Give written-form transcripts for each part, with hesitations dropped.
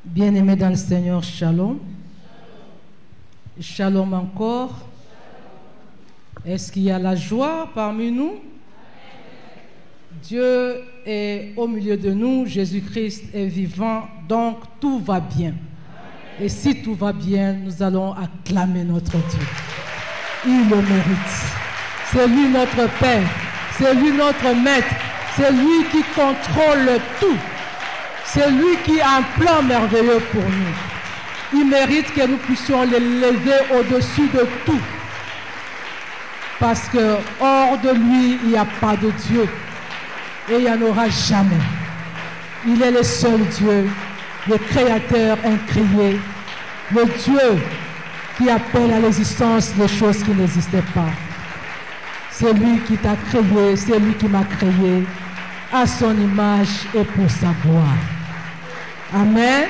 Bien-aimés dans le Seigneur, shalom. Shalom encore. Est-ce qu'il y a la joie parmi nous? Dieu est au milieu de nous, Jésus-Christ est vivant, donc tout va bien. Et si tout va bien, nous allons acclamer notre Dieu. Il le mérite. C'est lui notre Père, c'est lui notre Maître, c'est lui qui contrôle tout. C'est lui qui a un plan merveilleux pour nous. Il mérite que nous puissions l'élever au-dessus de tout. Parce que hors de lui, il n'y a pas de Dieu. Et il n'y en aura jamais. Il est le seul Dieu, le Créateur incréé, le Dieu qui appelle à l'existence les choses qui n'existaient pas. C'est lui qui t'a créé, c'est lui qui m'a créé à son image et pour sa gloire. Amen.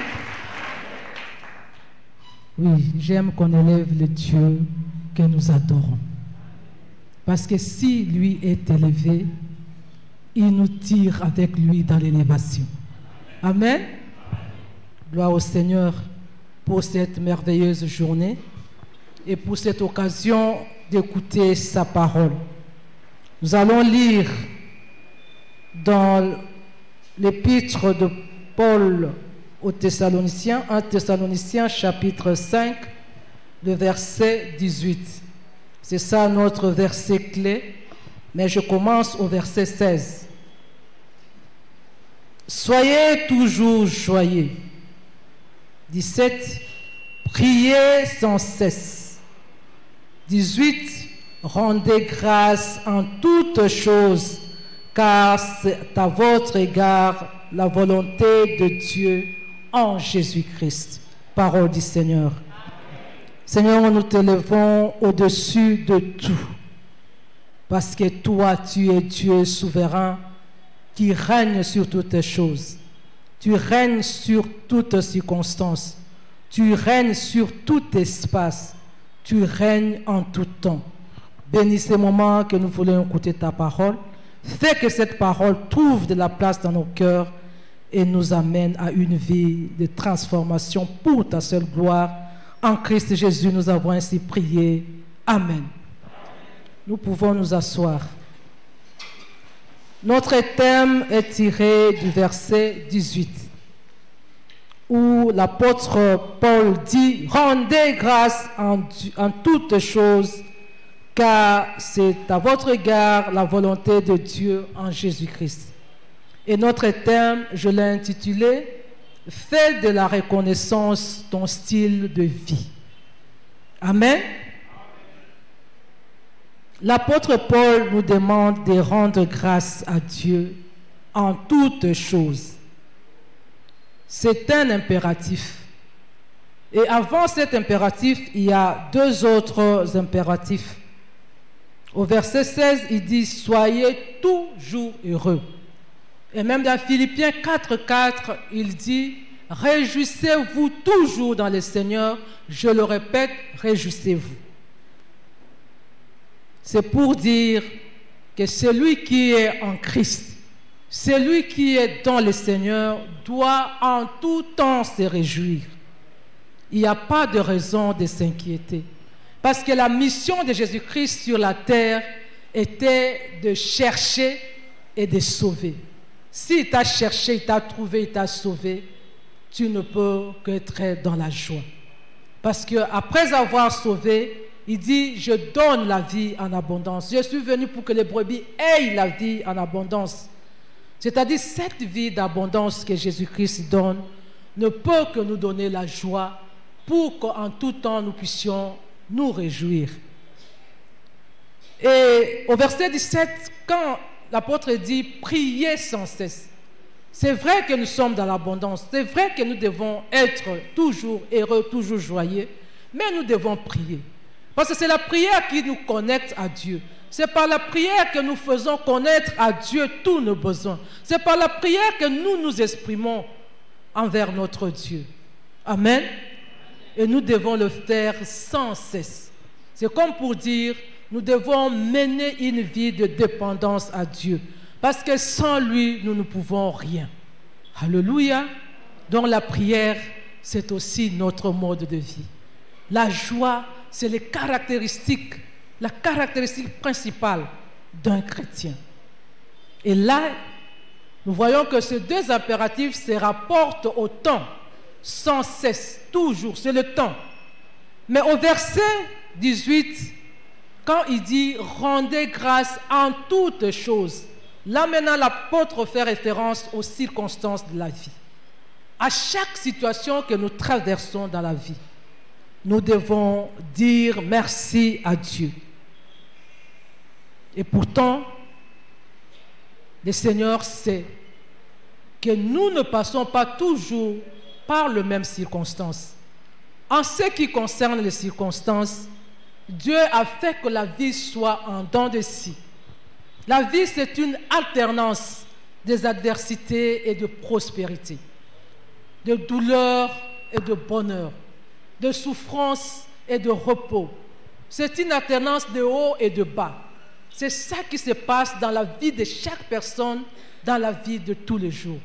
Oui, j'aime qu'on élève le Dieu que nous adorons. Parce que si lui est élevé, il nous tire avec lui dans l'élévation. Amen. Gloire au Seigneur pour cette merveilleuse journée et pour cette occasion d'écouter sa parole. Nous allons lire dans l'épître de Paul aux Thessaloniciens, 1 Thessaloniciens chapitre 5, le verset 18. C'est ça notre verset clé, mais je commence au verset 16. Soyez toujours joyeux. 17. Priez sans cesse. 18. Rendez grâce en toutes choses, car c'est à votre égard la volonté de Dieu en Jésus-Christ. Parole du Seigneur. Seigneur, nous t'élevons au-dessus de tout, parce que toi, tu es Dieu souverain qui règne sur toutes choses. Tu règnes sur toutes circonstances. Tu règnes sur tout espace. Tu règnes en tout temps. Bénis ces moments que nous voulons écouter ta parole. Fais que cette parole trouve de la place dans nos cœurs et nous amène à une vie de transformation pour ta seule gloire. En Christ Jésus, nous avons ainsi prié. Amen. Nous pouvons nous asseoir. Notre thème est tiré du verset 18, où l'apôtre Paul dit « Rendez grâce en toutes choses, car c'est à votre égard la volonté de Dieu en Jésus-Christ. » Et notre thème, je l'ai intitulé « Fais de la reconnaissance ton style de vie. » Amen. L'apôtre Paul nous demande de rendre grâce à Dieu en toutes choses. C'est un impératif. Et avant cet impératif, il y a deux autres impératifs. Au verset 16, il dit « Soyez toujours heureux ». Et même dans Philippiens 4,4, il dit « Réjouissez-vous toujours dans le Seigneur ». Je le répète, réjouissez-vous. C'est pour dire que celui qui est en Christ, celui qui est dans le Seigneur, doit en tout temps se réjouir. Il n'y a pas de raison de s'inquiéter. Parce que la mission de Jésus-Christ sur la terre était de chercher et de sauver. S'il t'a cherché, il t'a trouvé, il t'a sauvé, tu ne peux qu'être dans la joie. Parce qu'après avoir sauvé, il dit, je donne la vie en abondance. Je suis venu pour que les brebis aient la vie en abondance. C'est-à-dire, cette vie d'abondance que Jésus-Christ donne ne peut que nous donner la joie pour qu'en tout temps nous puissions nous réjouir. Et au verset 17, quand l'apôtre dit, priez sans cesse. C'est vrai que nous sommes dans l'abondance. C'est vrai que nous devons être toujours heureux, toujours joyeux. Mais nous devons prier. Parce que c'est la prière qui nous connecte à Dieu. C'est par la prière que nous faisons connaître à Dieu tous nos besoins. C'est par la prière que nous nous exprimons envers notre Dieu. Amen. Et nous devons le faire sans cesse. C'est comme pour dire, nous devons mener une vie de dépendance à Dieu. Parce que sans lui, nous ne pouvons rien. Alléluia. Donc la prière c'est aussi notre mode de vie. La joie, c'est la caractéristique principale d'un chrétien. Et là, nous voyons que ces deux impératifs se rapportent au temps, sans cesse, toujours, c'est le temps. Mais au verset 18, quand il dit « rendez grâce en toutes choses », là maintenant l'apôtre fait référence aux circonstances de la vie. À chaque situation que nous traversons dans la vie, nous devons dire merci à Dieu. Et pourtant, le Seigneur sait que nous ne passons pas toujours par les mêmes circonstances. En ce qui concerne les circonstances, Dieu a fait que la vie soit en dents de scie. La vie, c'est une alternance des adversités et de prospérité, de douleur et de bonheur, de souffrance et de repos. C'est une alternance de haut et de bas. C'est ça qui se passe dans la vie de chaque personne, dans la vie de tous les jours.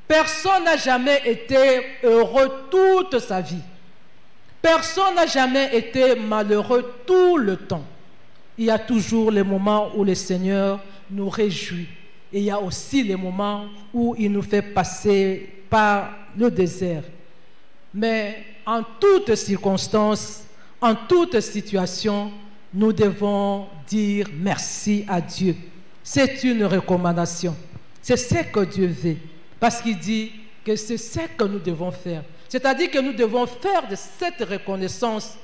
Personne n'a jamais été heureux toute sa vie. Personne n'a jamais été malheureux tout le temps. Il y a toujours les moments où le Seigneur nous réjouit. Et il y a aussi les moments où il nous fait passer par le désert. Mais en toutes circonstances, en toute situation, nous devons dire merci à Dieu. C'est une recommandation. C'est ce que Dieu veut. Parce qu'il dit que c'est ce que nous devons faire. C'est-à-dire que nous devons faire de cette reconnaissance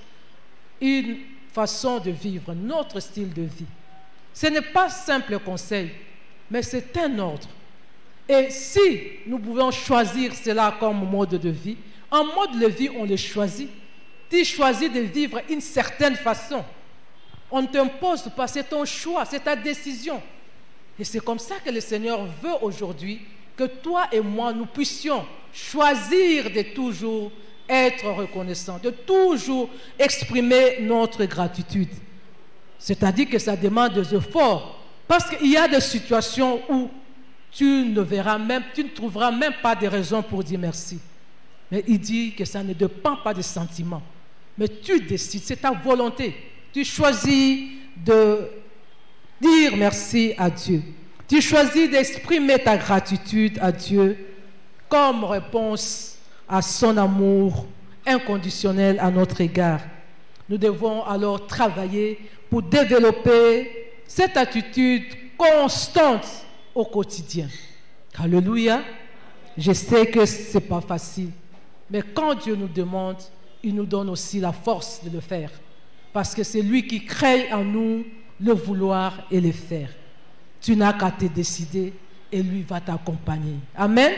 une façon de vivre, notre style de vie. Ce n'est pas simple conseil, mais c'est un ordre. Et si nous pouvons choisir cela comme mode de vie, un mode de vie, on le choisit. Tu choisis de vivre une certaine façon. On ne t'impose pas, c'est ton choix, c'est ta décision. Et c'est comme ça que le Seigneur veut aujourd'hui que toi et moi, nous puissions choisir de toujours être reconnaissants, de toujours exprimer notre gratitude. C'est-à-dire que ça demande des efforts. Parce qu'il y a des situations où tu ne trouveras même pas de raison pour dire merci. Mais il dit que ça ne dépend pas des sentiments. Mais tu décides, c'est ta volonté. Tu choisis de dire merci à Dieu. Tu choisis d'exprimer ta gratitude à Dieu comme réponse à son amour inconditionnel à notre égard. Nous devons alors travailler pour développer cette attitude constante au quotidien. Alléluia. Je sais que ce n'est pas facile, mais quand Dieu nous demande, il nous donne aussi la force de le faire. Parce que c'est lui qui crée en nous le vouloir et le faire. Tu n'as qu'à te décider et lui va t'accompagner. Amen.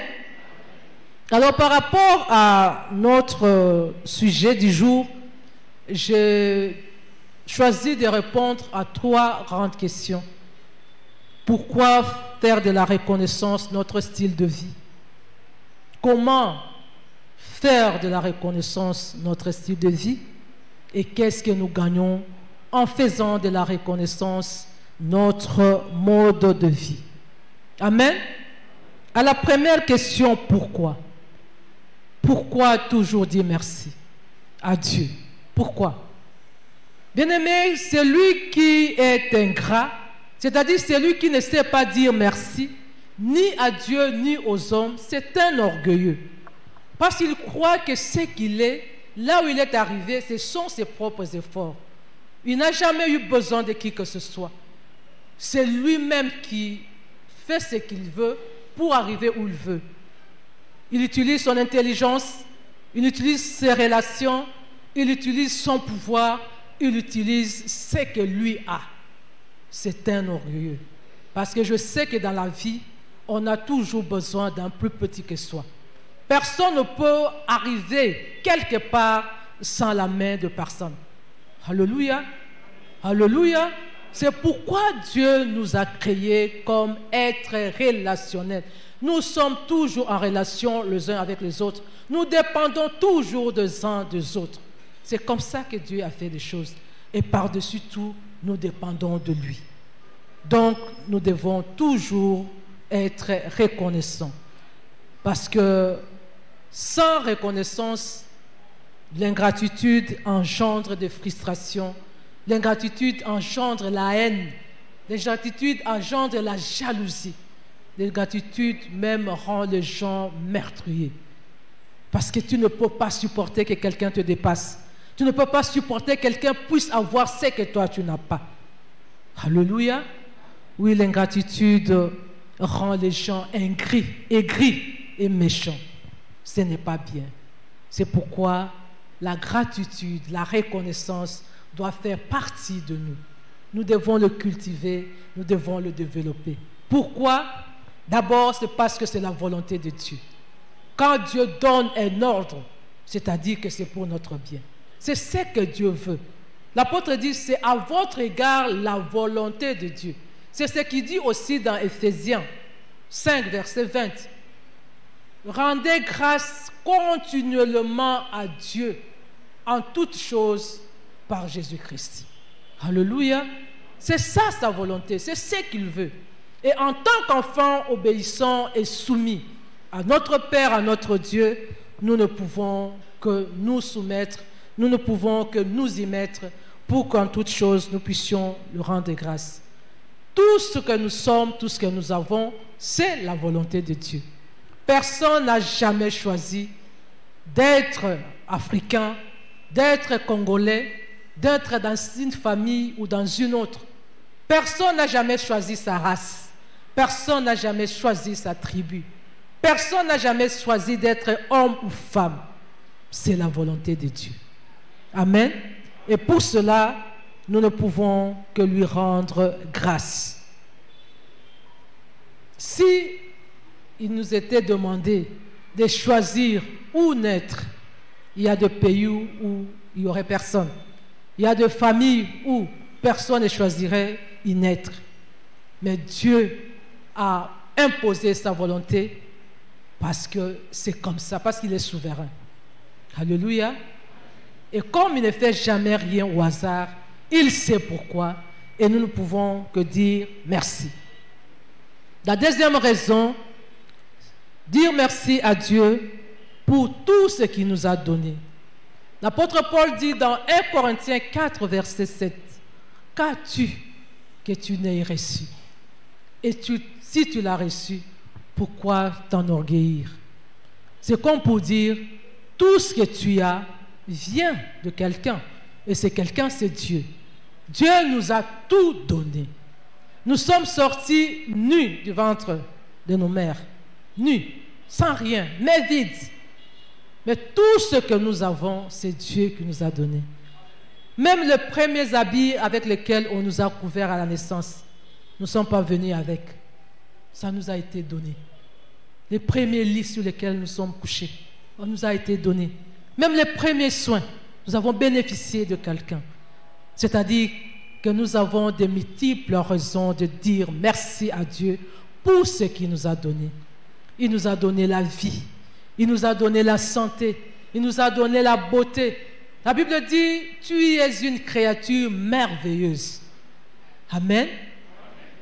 Alors par rapport à notre sujet du jour, j'ai choisi de répondre à 3 grandes questions. Pourquoi faire de la reconnaissance notre style de vie? Comment faire de la reconnaissance notre style de vie? Et qu'est-ce que nous gagnons en faisant de la reconnaissance notre mode de vie? Amen. À la première question, pourquoi? Pourquoi toujours dire merci à Dieu? Pourquoi? Bien-aimé, celui qui est ingrat, c'est-à-dire celui qui ne sait pas dire merci, ni à Dieu, ni aux hommes, c'est un orgueilleux. Parce qu'il croit que ce qu'il est, là où il est arrivé, ce sont ses propres efforts. Il n'a jamais eu besoin de qui que ce soit. C'est lui-même qui fait ce qu'il veut pour arriver où il veut. Il utilise son intelligence, il utilise ses relations, il utilise son pouvoir, il utilise ce que lui a. C'est un orgueilleux. Parce que je sais que dans la vie, on a toujours besoin d'un plus petit que soi. Personne ne peut arriver quelque part sans la main de personne. Alléluia. Alléluia. C'est pourquoi Dieu nous a créés comme êtres relationnels. Nous sommes toujours en relation les uns avec les autres. Nous dépendons toujours des uns des autres. C'est comme ça que Dieu a fait les choses. Et par-dessus tout, nous dépendons de lui. Donc, nous devons toujours être reconnaissants. Parce que Sans reconnaissance, l'ingratitude engendre des frustrations. L'ingratitude engendre la haine. L'ingratitude engendre la jalousie. L'ingratitude même rend les gens meurtriers. Parce que tu ne peux pas supporter que quelqu'un te dépasse. Tu ne peux pas supporter que quelqu'un puisse avoir ce que toi tu n'as pas. Alléluia. Oui, l'ingratitude rend les gens aigris et méchants. Ce n'est pas bien. C'est pourquoi la gratitude, la reconnaissance doit faire partie de nous. Nous devons le cultiver, nous devons le développer. Pourquoi? D'abord, c'est parce que c'est la volonté de Dieu. Quand Dieu donne un ordre, c'est-à-dire que c'est pour notre bien. C'est ce que Dieu veut. L'apôtre dit, c'est à votre égard la volonté de Dieu. C'est ce qu'il dit aussi dans Éphésiens 5, verset 20. Rendez grâce continuellement à Dieu en toutes choses par Jésus-Christ. Alléluia. C'est ça sa volonté, c'est ce qu'il veut. Et en tant qu'enfants obéissants et soumis à notre Père, à notre Dieu, nous ne pouvons que nous soumettre, nous ne pouvons que nous y mettre pour qu'en toutes choses nous puissions lui rendre grâce. Tout ce que nous sommes, tout ce que nous avons, c'est la volonté de Dieu. Personne n'a jamais choisi d'être africain, d'être congolais, d'être dans une famille ou dans une autre. Personne n'a jamais choisi sa race. Personne n'a jamais choisi sa tribu. Personne n'a jamais choisi d'être homme ou femme. C'est la volonté de Dieu. Amen. Et pour cela, nous ne pouvons que lui rendre grâce. Si il nous était demandé de choisir où naître, il y a des pays où il n'y aurait personne. Il y a des familles où personne ne choisirait y naître. Mais Dieu a imposé sa volonté parce que c'est comme ça, parce qu'il est souverain. Alléluia. Et comme il ne fait jamais rien au hasard, il sait pourquoi et nous ne pouvons que dire merci. La deuxième raison, dire merci à Dieu pour tout ce qu'il nous a donné. L'apôtre Paul dit dans 1 Corinthiens 4, verset 7, « Qu'as-tu que tu n'aies reçu? Et si tu l'as reçu, pourquoi t'enorgueillir ?» C'est comme pour dire, tout ce que tu as vient de quelqu'un. Et ce quelqu'un, c'est Dieu. Dieu nous a tout donné. Nous sommes sortis nus du ventre de nos mères. Nus, sans rien, mais vides. Mais tout ce que nous avons, c'est Dieu qui nous a donné. Même les premiers habits avec lesquels on nous a couverts à la naissance, nous ne sommes pas venus avec. Ça nous a été donné. Les premiers lits sur lesquels nous sommes couchés, on nous a été donné. Même les premiers soins, nous avons bénéficié de quelqu'un. C'est-à-dire que nous avons de multiples raisons de dire merci à Dieu pour ce qu'il nous a donné. Il nous a donné la vie. Il nous a donné la santé. Il nous a donné la beauté. La Bible dit, tu es une créature merveilleuse. Amen.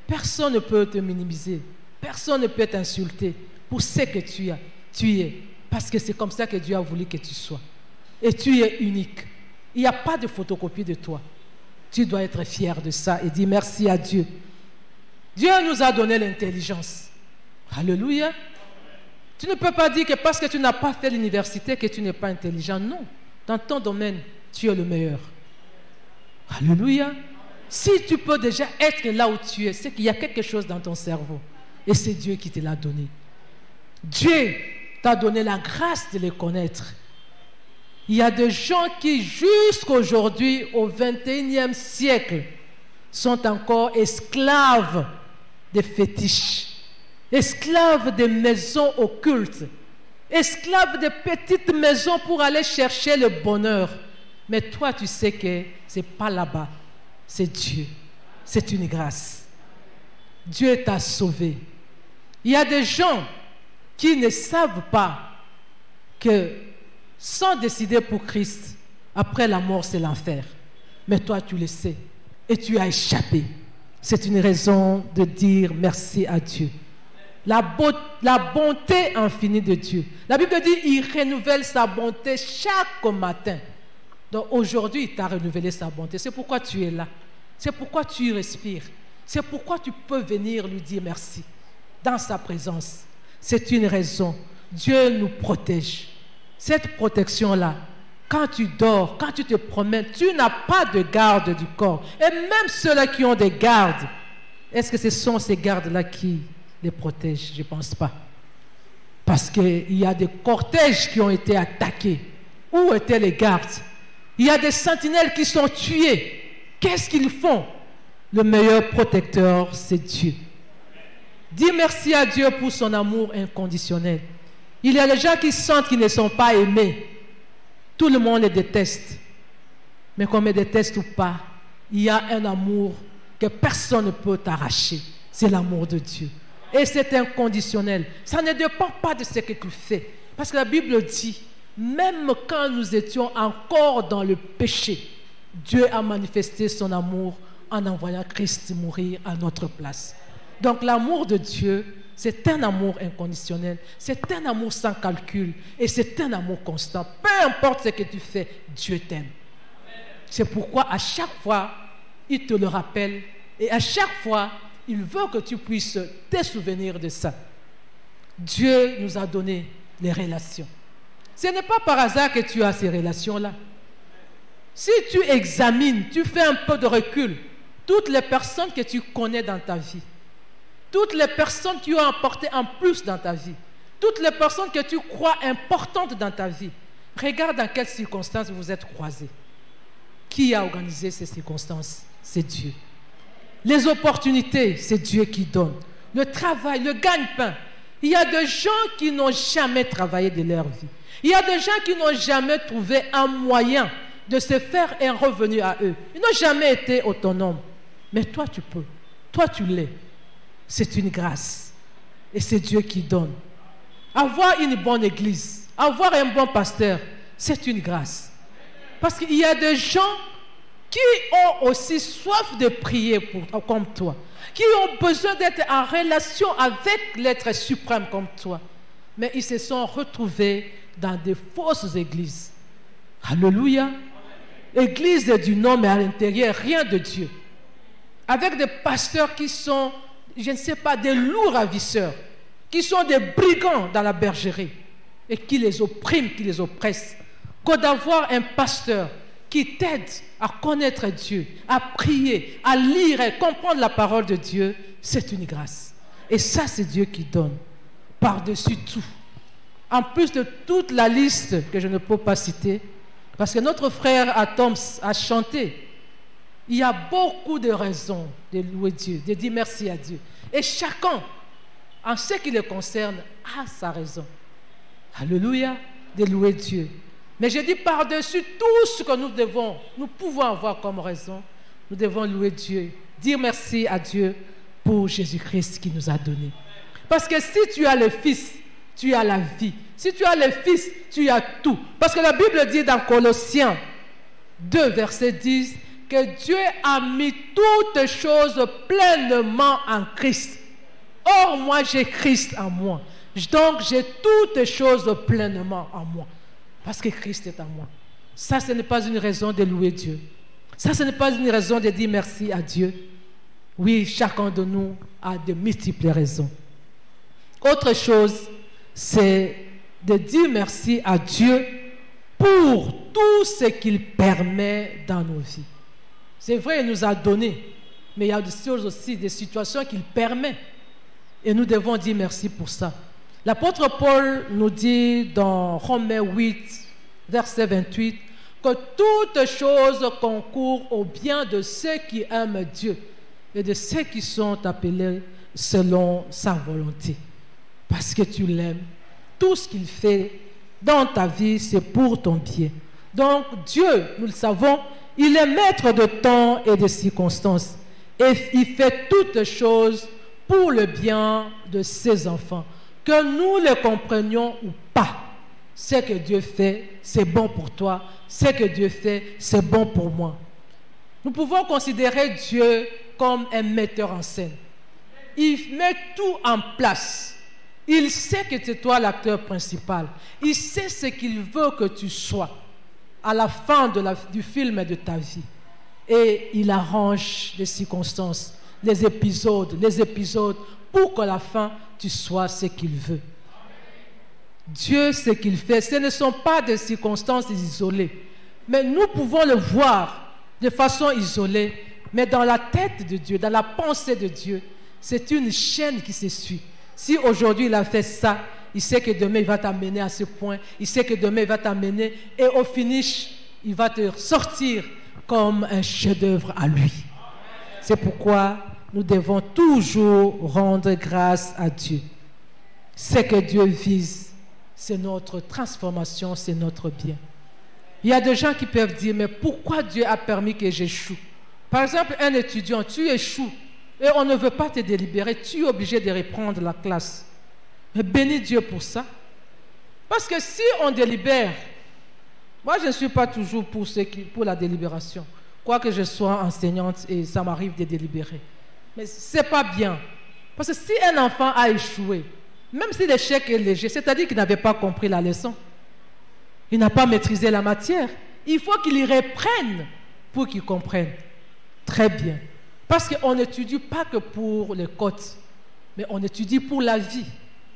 Personne ne peut te minimiser. Personne ne peut t'insulter pour ce que tu as. Tu es. Parce que c'est comme ça que Dieu a voulu que tu sois. Et tu es unique. Il n'y a pas de photocopie de toi. Tu dois être fier de ça et dire merci à Dieu. Dieu nous a donné l'intelligence. Alléluia. Tu ne peux pas dire que parce que tu n'as pas fait l'université que tu n'es pas intelligent. Non. Dans ton domaine, tu es le meilleur. Alléluia. Si tu peux déjà être là où tu es, c'est qu'il y a quelque chose dans ton cerveau. Et c'est Dieu qui te l'a donné. Dieu t'a donné la grâce de les connaître. Il y a des gens qui, jusqu'aujourd'hui, au XXIe siècle, sont encore esclaves des fétiches, esclaves des maisons occultes, esclaves de petites maisons pour aller chercher le bonheur. Mais toi, tu sais que ce n'est pas là-bas, c'est Dieu. C'est une grâce. Dieu t'a sauvé. Il y a des gens qui ne savent pas que sans décider pour Christ, après la mort, c'est l'enfer. Mais toi, tu le sais et tu as échappé. C'est une raison de dire merci à Dieu. la bonté infinie de Dieu. La Bible dit il renouvelle sa bonté chaque matin. Donc aujourd'hui, il t'a renouvelé sa bonté. C'est pourquoi tu es là. C'est pourquoi tu respires. C'est pourquoi tu peux venir lui dire merci dans sa présence. C'est une raison. Dieu nous protège. Cette protection-là, quand tu dors, quand tu te promènes, tu n'as pas de garde du corps. Et même ceux-là qui ont des gardes, est-ce que ce sont ces gardes-là qui les protègent? Je ne pense pas. Parce qu'il y a des cortèges qui ont été attaqués. Où étaient les gardes? Il y a des sentinelles qui sont tuées. Qu'est-ce qu'ils font? Le meilleur protecteur, c'est Dieu. Dis merci à Dieu pour son amour inconditionnel. Il y a des gens qui sentent qu'ils ne sont pas aimés. Tout le monde les déteste. Mais qu'on me déteste ou pas, il y a un amour que personne ne peut t'arracher. C'est l'amour de Dieu. Et c'est inconditionnel. Ça ne dépend pas de ce que tu fais. Parce que la Bible dit, même quand nous étions encore dans le péché, Dieu a manifesté son amour en envoyant Christ mourir à notre place. Donc l'amour de Dieu, c'est un amour inconditionnel, c'est un amour sans calcul et c'est un amour constant. Peu importe ce que tu fais, Dieu t'aime. C'est pourquoi à chaque fois, il te le rappelle et à chaque fois, il veut que tu puisses te souvenir de ça. Dieu nous a donné les relations. Ce n'est pas par hasard que tu as ces relations-là. Si tu examines, tu fais un peu de recul, toutes les personnes que tu connais dans ta vie, toutes les personnes qui ont apporté en plus dans ta vie, toutes les personnes que tu crois importantes dans ta vie, regarde dans quelles circonstances vous êtes croisés. Qui a organisé ces circonstances? C'est Dieu. Les opportunités, c'est Dieu qui donne. Le travail, le gagne-pain. Il y a des gens qui n'ont jamais travaillé de leur vie. Il y a des gens qui n'ont jamais trouvé un moyen de se faire un revenu à eux. Ils n'ont jamais été autonomes. Mais toi, tu peux. Toi, tu l'es. C'est une grâce. Et c'est Dieu qui donne. Avoir une bonne église, avoir un bon pasteur, c'est une grâce. Parce qu'il y a des gens qui ont aussi soif de prier comme toi, qui ont besoin d'être en relation avec l'être suprême comme toi. Mais ils se sont retrouvés dans des fausses églises. Alléluia. Église du nom, mais à l'intérieur, rien de Dieu. Avec des pasteurs qui sont, je ne sais pas, des loups ravisseurs, qui sont des brigands dans la bergerie et qui les oppriment, qui les oppressent. Que d'avoir un pasteur qui t'aide à connaître Dieu, à prier, à lire et comprendre la parole de Dieu, c'est une grâce. Et ça, c'est Dieu qui donne, par-dessus tout. En plus de toute la liste que je ne peux pas citer, parce que notre frère Atoms a chanté, il y a beaucoup de raisons de louer Dieu, de dire merci à Dieu. Et chacun, en ce qui le concerne, a sa raison. Alléluia, de louer Dieu. Mais je dis par-dessus tout ce que nous pouvons avoir comme raison, nous devons louer Dieu, dire merci à Dieu pour Jésus-Christ qui nous a donné. Parce que si tu as le Fils, tu as la vie. Si tu as le Fils, tu as tout. Parce que la Bible dit dans Colossiens 2, verset 10, que Dieu a mis toutes choses pleinement en Christ. Or, moi, j'ai Christ en moi. Donc, j'ai toutes choses pleinement en moi. Parce que Christ est en moi. Ça, ce n'est pas une raison de louer Dieu. Ça, ce n'est pas une raison de dire merci à Dieu. Oui, chacun de nous a de multiples raisons. Autre chose, c'est de dire merci à Dieu pour tout ce qu'il permet dans nos vies. C'est vrai, il nous a donné, mais il y a des choses aussi, des situations qu'il permet. Et nous devons dire merci pour ça. L'apôtre Paul nous dit dans Romains 8, verset 28, que toutes choses concourent au bien de ceux qui aiment Dieu et de ceux qui sont appelés selon sa volonté. Parce que tu l'aimes. Tout ce qu'il fait dans ta vie, c'est pour ton bien. Donc Dieu, nous le savons, il est maître de temps et de circonstances. Et il fait toutes choses pour le bien de ses enfants. Que nous le comprenions ou pas, ce que Dieu fait, c'est bon pour toi. Ce que Dieu fait, c'est bon pour moi. Nous pouvons considérer Dieu comme un metteur en scène. Il met tout en place Il sait que c'est toi l'acteur principal. Il sait ce qu'il veut que tu sois à la fin du film et de ta vie. Et il arrange les circonstances, les épisodes, pour qu'à la fin, tu sois ce qu'il veut. Dieu, ce qu'il fait, ce ne sont pas des circonstances isolées. Mais nous pouvons le voir de façon isolée. Mais dans la tête de Dieu, dans la pensée de Dieu, c'est une chaîne qui se suit. Si aujourd'hui il a fait ça, il sait que demain il va t'amener à ce point, il sait que demain il va t'amener, et au finish, il va te sortir comme un chef-d'œuvre à lui. C'est pourquoi nous devons toujours rendre grâce à Dieu. Ce que Dieu vise, c'est notre transformation, c'est notre bien. Il y a des gens qui peuvent dire, mais pourquoi Dieu a permis que j'échoue? Par exemple, un étudiant, tu échoues, et on ne veut pas te délibérer, tu es obligé de reprendre la classe. Mais bénis Dieu pour ça. Parce que si on délibère, moi je ne suis pas toujours pour la délibération, quoique je sois enseignante et ça m'arrive de délibérer. Mais ce n'est pas bien. Parce que si un enfant a échoué, même si l'échec est léger, c'est-à-dire qu'il n'avait pas compris la leçon, il n'a pas maîtrisé la matière, il faut qu'il y reprenne pour qu'il comprenne. Très bien. Parce qu'on n'étudie pas que pour les cotes, mais on étudie pour la vie,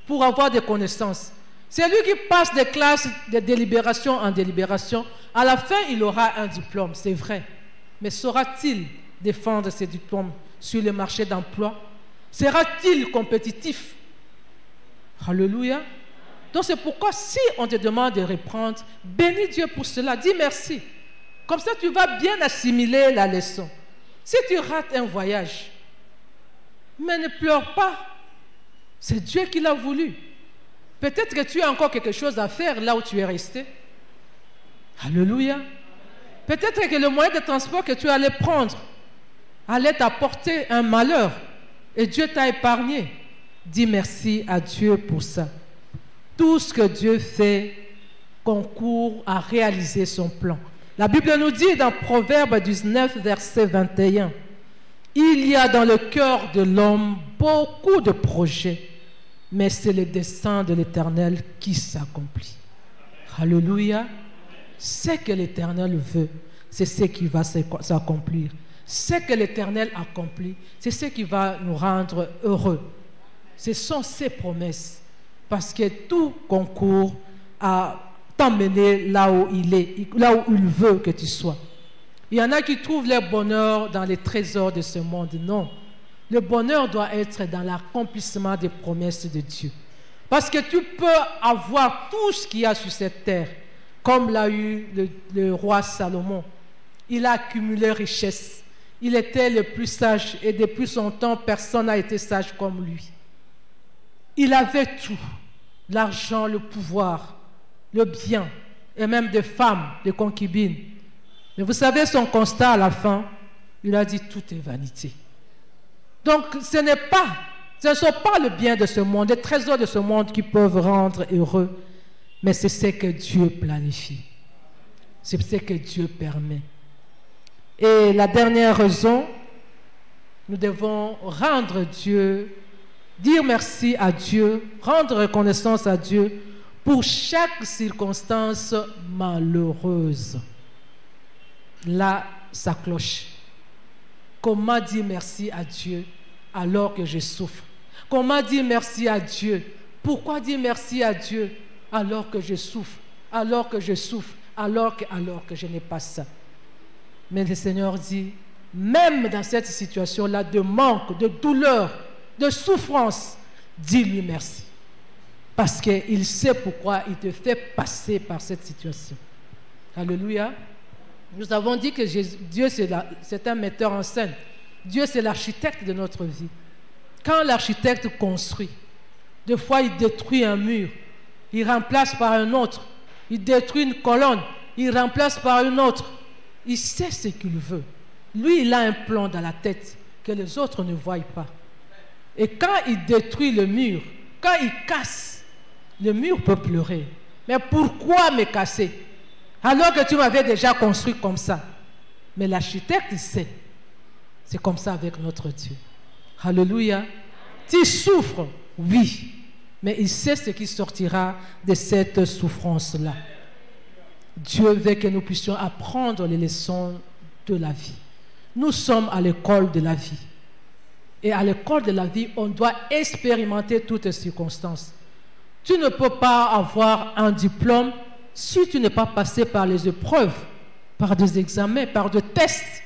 pour avoir des connaissances. C'est lui qui passe des classes de délibération en délibération. À la fin, il aura un diplôme, c'est vrai. Mais saura-t-il défendre ses diplômes sur le marché d'emploi? Sera-t-il compétitif? Alléluia. Donc c'est pourquoi si on te demande de reprendre, bénis Dieu pour cela, dis merci. Comme ça, tu vas bien assimiler la leçon. Si tu rates un voyage, mais ne pleure pas. C'est Dieu qui l'a voulu. Peut-être que tu as encore quelque chose à faire là où tu es resté. Alléluia. Peut-être que le moyen de transport que tu allais prendre allait t'apporter un malheur. Et Dieu t'a épargné. Dis merci à Dieu pour ça. Tout ce que Dieu fait concourt à réaliser son plan. La Bible nous dit dans Proverbe 19, verset 21, « Il y a dans le cœur de l'homme beaucoup de projets, mais c'est le dessein de l'Éternel qui s'accomplit. » Alléluia. Ce que l'Éternel veut, c'est ce qui va s'accomplir. Ce que l'Éternel accomplit, c'est ce qui va nous rendre heureux. Ce sont ses promesses, parce que tout concourt à t'emmener là où il est, là où il veut que tu sois. Il y en a qui trouvent leur bonheur dans les trésors de ce monde. Non. Le bonheur doit être dans l'accomplissement des promesses de Dieu. Parce que tu peux avoir tout ce qu'il y a sur cette terre, comme l'a eu le roi Salomon. Il a accumulé richesse. Il était le plus sage et depuis son temps, personne n'a été sage comme lui. Il avait tout. L'argent, le pouvoir, le bien, et même des femmes, des concubines. Mais vous savez son constat à la fin, il a dit tout est vanité. Donc ce ne sont pas le bien de ce monde, les trésors de ce monde qui peuvent rendre heureux, mais c'est ce que Dieu planifie. C'est ce que Dieu permet. Et la dernière raison, nous devons rendre Dieu, dire merci à Dieu, rendre reconnaissance à Dieu pour chaque circonstance malheureuse. Là, ça cloche. Comment dire merci à Dieu alors que je souffre? Comment dire merci à Dieu? Pourquoi dire merci à Dieu alors que je souffre? Alors que je souffre? Alors que je n'ai pas ça? Mais le Seigneur dit, même dans cette situation-là de manque, de douleur, de souffrance, dis-lui merci. Parce qu'il sait pourquoi il te fait passer par cette situation. Alléluia. Nous avons dit que Dieu, c'est un metteur en scène. Dieu, c'est l'architecte de notre vie. Quand l'architecte construit, des fois, il détruit un mur, il remplace par un autre. Il détruit une colonne, il remplace par une autre. Il sait ce qu'il veut. Lui, il a un plan dans la tête que les autres ne voient pas. Et quand il détruit le mur, quand il casse, le mur peut pleurer. Mais pourquoi me casser? Alors que tu m'avais déjà construit comme ça. Mais l'architecte, il sait. C'est comme ça avec notre Dieu. Alléluia. Tu souffres, oui. mais il sait ce qui sortira de cette souffrance-là. Dieu veut que nous puissions apprendre les leçons de la vie. Nous sommes à l'école de la vie. Et à l'école de la vie, on doit expérimenter toutes les circonstances. Tu ne peux pas avoir un diplôme si tu n'es pas passé par les épreuves, par des examens, par des tests.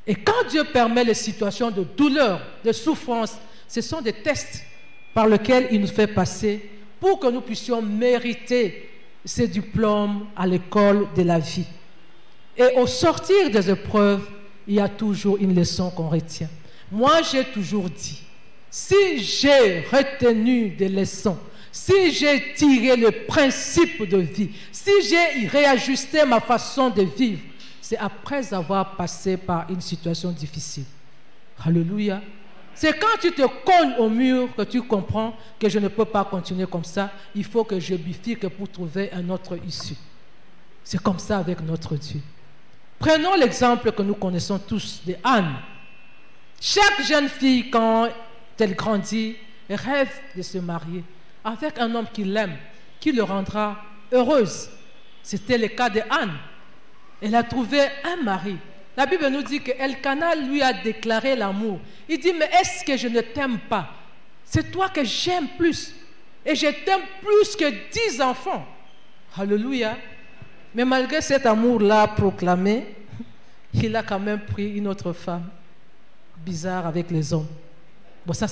Et quand Dieu permet les situations de douleur, de souffrance, ce sont des tests par lesquels il nous fait passer pour que nous puissions mériter ces diplômes à l'école de la vie. Et au sortir des épreuves, il y a toujours une leçon qu'on retient. Moi, j'ai toujours dit, si j'ai retenu des leçons, si j'ai tiré le principe de vie, si j'ai réajusté ma façon de vivre, c'est après avoir passé par une situation difficile. Alléluia. C'est quand tu te cognes au mur que tu comprends que je ne peux pas continuer comme ça. Il faut que je bifurque pour trouver un autre issue. C'est comme ça avec notre Dieu. Prenons l'exemple que nous connaissons tous de Anne. Chaque jeune fille, quand elle grandit, rêve de se marier avec un homme qui l'aime, qui le rendra heureuse. C'était le cas de Anne. Elle a trouvé un mari. La Bible nous dit qu'Elkana lui a déclaré l'amour. Il dit, mais est-ce que je ne t'aime pas? C'est toi que j'aime plus. Et je t'aime plus que 10 enfants. Alléluia. Mais malgré cet amour-là proclamé, il a quand même pris une autre femme bizarre avec les hommes. Bon, ça,